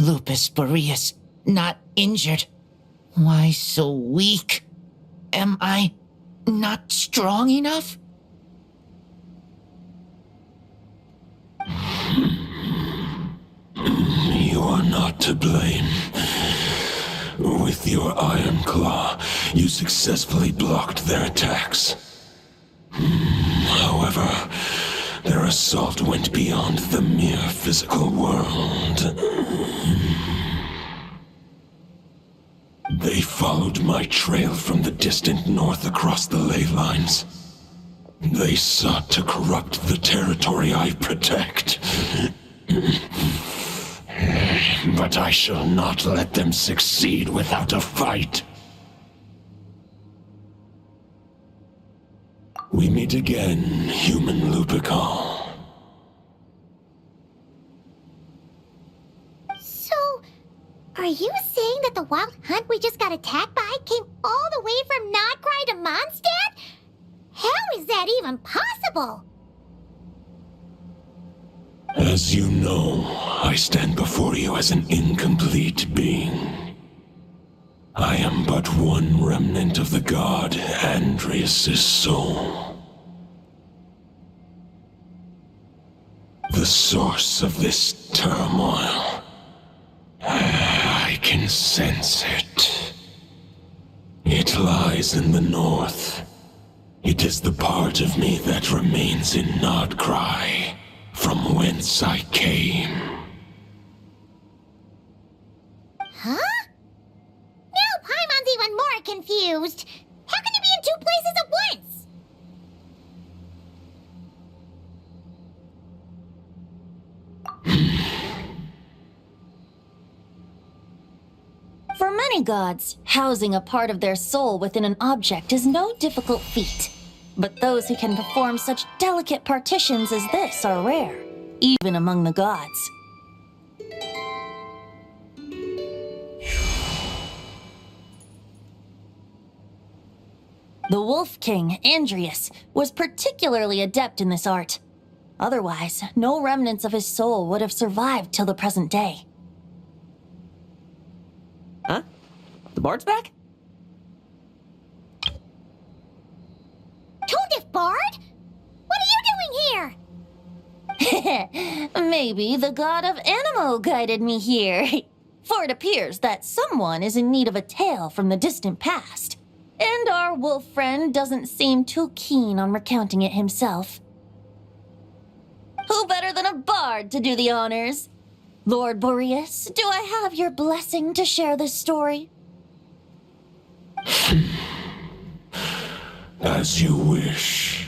Lupus Boreas, not injured. Why so weak? Am I not strong enough? You are not to blame. With your Iron Claw, you successfully blocked their attacks. However, their assault went beyond the mere physical world. They followed my trail from the distant north across the ley lines. They sought to corrupt the territory I protect. But I shall not let them succeed without a fight. We meet again, human Lupical. So, are you saying that the wild hunt we just got attacked by came all the way from Nodcry to Mondstadt? How is that even possible? As you know, I stand before you as an incomplete being. I am but one remnant of the god Andreas' soul. The source of this turmoil. I can sense it. It lies in the north. It is the part of me that remains in Nodcry, from whence I came. Huh? Now Paimon's even more confused. How can you be in two places at once? For many gods, housing a part of their soul within an object is no difficult feat. But those who can perform such delicate partitions as this are rare, even among the gods. The Wolf King, Andreas, was particularly adept in this art. Otherwise, no remnants of his soul would have survived till the present day. Huh? The bard's back? Toadif Bard? What are you doing here? Maybe the god of Animo guided me here. For it appears that someone is in need of a tale from the distant past. And our wolf friend doesn't seem too keen on recounting it himself. Who better than a bard to do the honors? Lord Boreas, do I have your blessing to share this story? As you wish.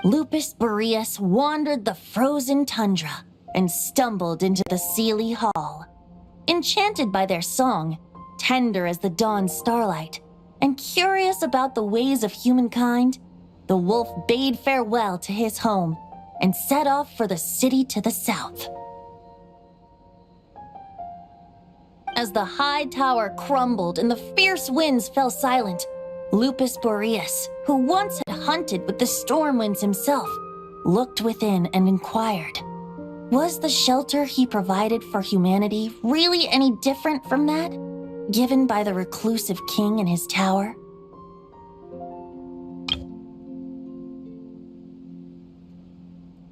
Lupus Boreas wandered the frozen tundra and stumbled into the Seelie Hall. Enchanted by their song, tender as the dawn starlight, and curious about the ways of humankind, the wolf bade farewell to his home and set off for the city to the south. As the high tower crumbled and the fierce winds fell silent, Lupus Boreas, who once had hunted with the storm winds himself, looked within and inquired, was the shelter he provided for humanity really any different from that given by the reclusive king in his tower?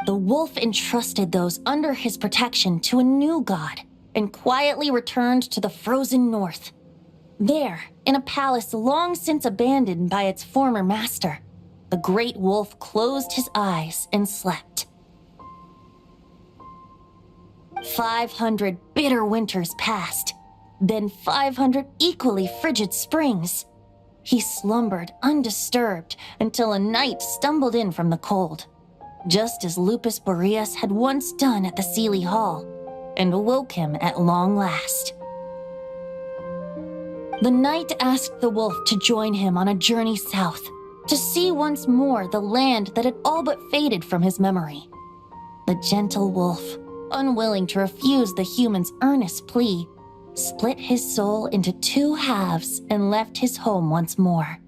The wolf entrusted those under his protection to a new god and quietly returned to the frozen north. There, in a palace long since abandoned by its former master, the great wolf closed his eyes and slept. 500 bitter winters passed, then 500 equally frigid springs. He slumbered undisturbed until a night stumbled in from the cold, just as Lupus Boreas had once done at the Seelie Hall, and awoke him at long last. The night asked the wolf to join him on a journey south, to see once more the land that had all but faded from his memory. The gentle wolf, unwilling to refuse the human's earnest plea, split his soul into two halves and left his home once more.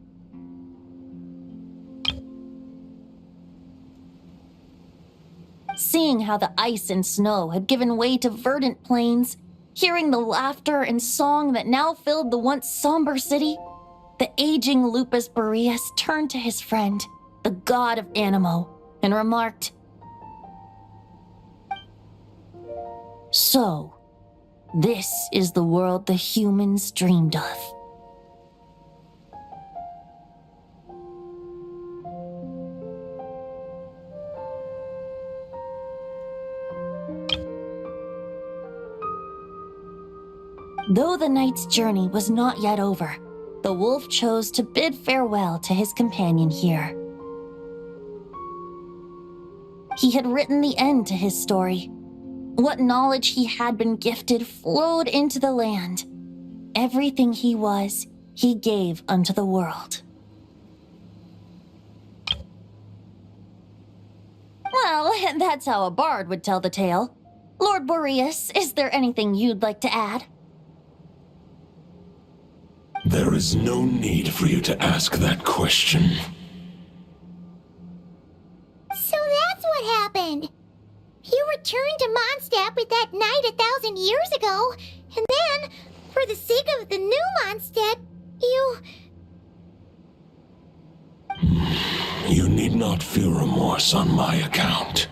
Seeing how the ice and snow had given way to verdant plains, hearing the laughter and song that now filled the once somber city, the aging Lupus Boreas turned to his friend, the god of Animo, and remarked, "So, this is the world the humans dreamed of." Though the knight's journey was not yet over, the wolf chose to bid farewell to his companion here. He had written the end to his story. What knowledge he had been gifted flowed into the land. Everything he was, he gave unto the world. Well, that's how a bard would tell the tale. Lord Boreas, is there anything you'd like to add? There is no need for you to ask that question. So that's what happened. You returned to Mondstadt with that knight 1,000 years ago, and then, for the sake of the new Mondstadt, you... You need not feel remorse on my account.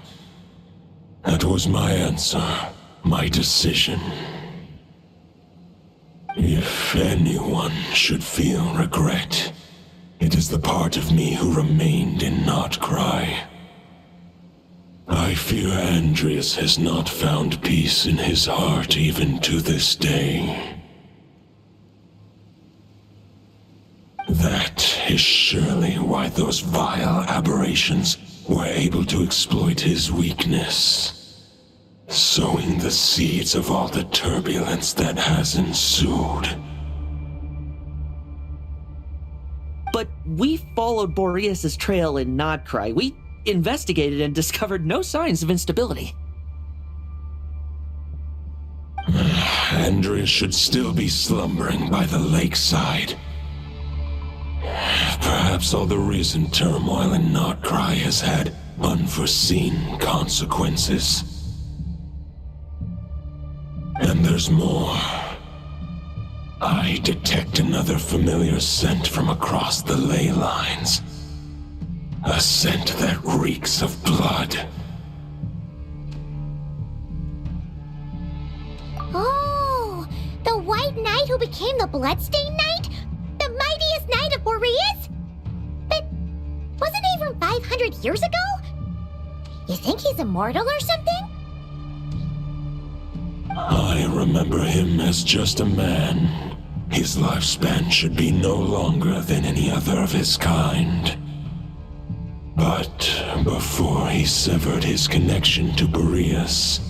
That was my answer, my decision. If anyone should feel regret, it is the part of me who remained in Notcry. I fear Andreas has not found peace in his heart even to this day. That is surely why those vile aberrations were able to exploit his weakness, sowing the seeds of all the turbulence that has ensued. But we followed Boreas' trail in Nodcry. We investigated and discovered no signs of instability. Andreas should still be slumbering by the lakeside. Perhaps all the recent turmoil in Notcry has had unforeseen consequences. And there's more. I detect another familiar scent from across the ley lines. A scent that reeks of blood. Oh, the White Knight who became the Bloodstained Knight? The mightiest knight of Boreas? But wasn't he from 500 years ago? You think he's immortal or something? I remember him as just a man. His lifespan should be no longer than any other of his kind. But before he severed his connection to Boreas,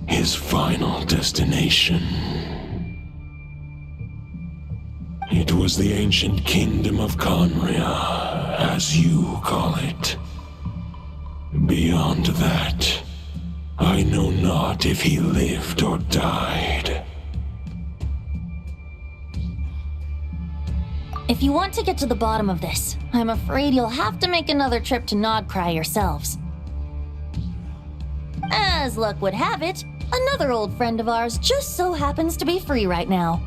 his final destination, it was the ancient kingdom of Conria, as you call it. Beyond that, I know not if he lived or died. If you want to get to the bottom of this, I'm afraid you'll have to make another trip to Nodcry yourselves. As luck would have it, another old friend of ours just so happens to be free right now.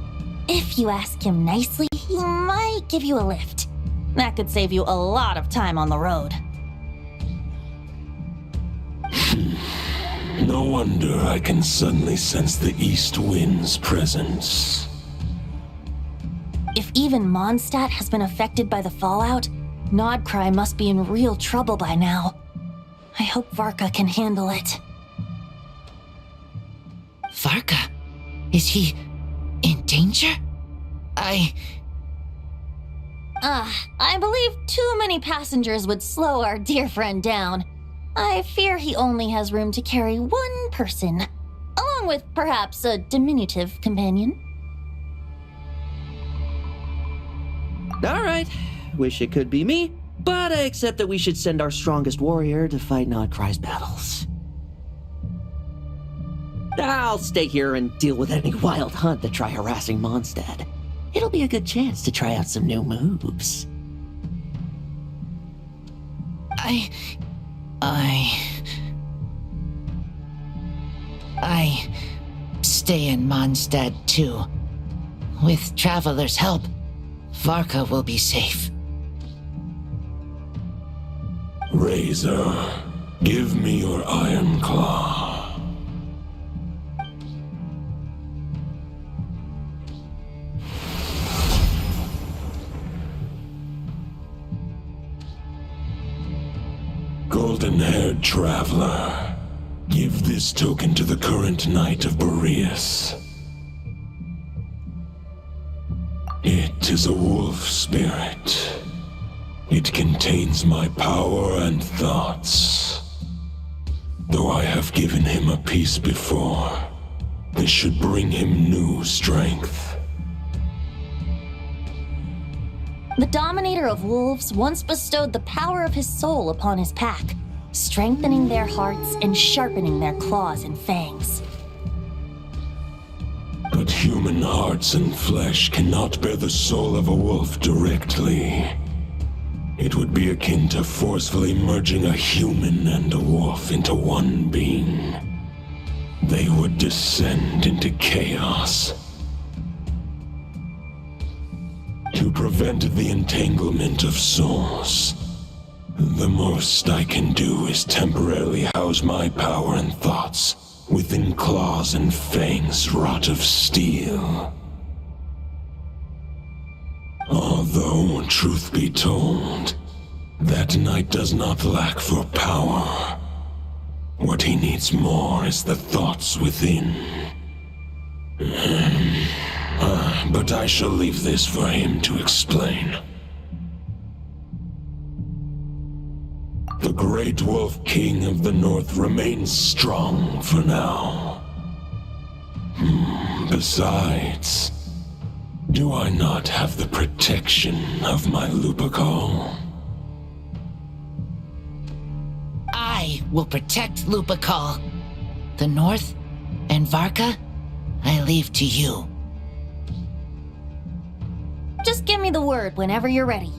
If you ask him nicely, he might give you a lift. That could save you a lot of time on the road. No wonder I can suddenly sense the east wind's presence. If even Mondstadt has been affected by the fallout, Nodcry must be in real trouble by now. I hope Varka can handle it. Varka? Is he in danger? I believe too many passengers would slow our dear friend down. I fear he only has room to carry one person, along with perhaps a diminutive companion. All right, wish it could be me, but I accept that we should send our strongest warrior to fight Nodcry's battles. I'll stay here and deal with any wild hunt that try harassing Mondstadt. It'll be a good chance to try out some new moves. may stay in Mondstadt too. With Traveler's help, Varka will be safe. Razor, give me your Iron Claw. Golden-haired traveler, give this token to the current Knight of Boreas. It is a wolf spirit. It contains my power and thoughts. Though I have given him a piece before, this should bring him new strength. The Dominator of Wolves once bestowed the power of his soul upon his pack, strengthening their hearts and sharpening their claws and fangs. But human hearts and flesh cannot bear the soul of a wolf directly. It would be akin to forcefully merging a human and a wolf into one being. They would descend into chaos. To prevent the entanglement of souls, the most I can do is temporarily house my power and thoughts within claws and fangs wrought of steel. Although, truth be told, that knight does not lack for power. What he needs more is the thoughts within. But I shall leave this for him to explain. The Great Wolf King of the North remains strong for now. Besides, do I not have the protection of my Lupacol? I will protect Lupacol. The North and Varka, I leave to you. Just give me the word whenever you're ready.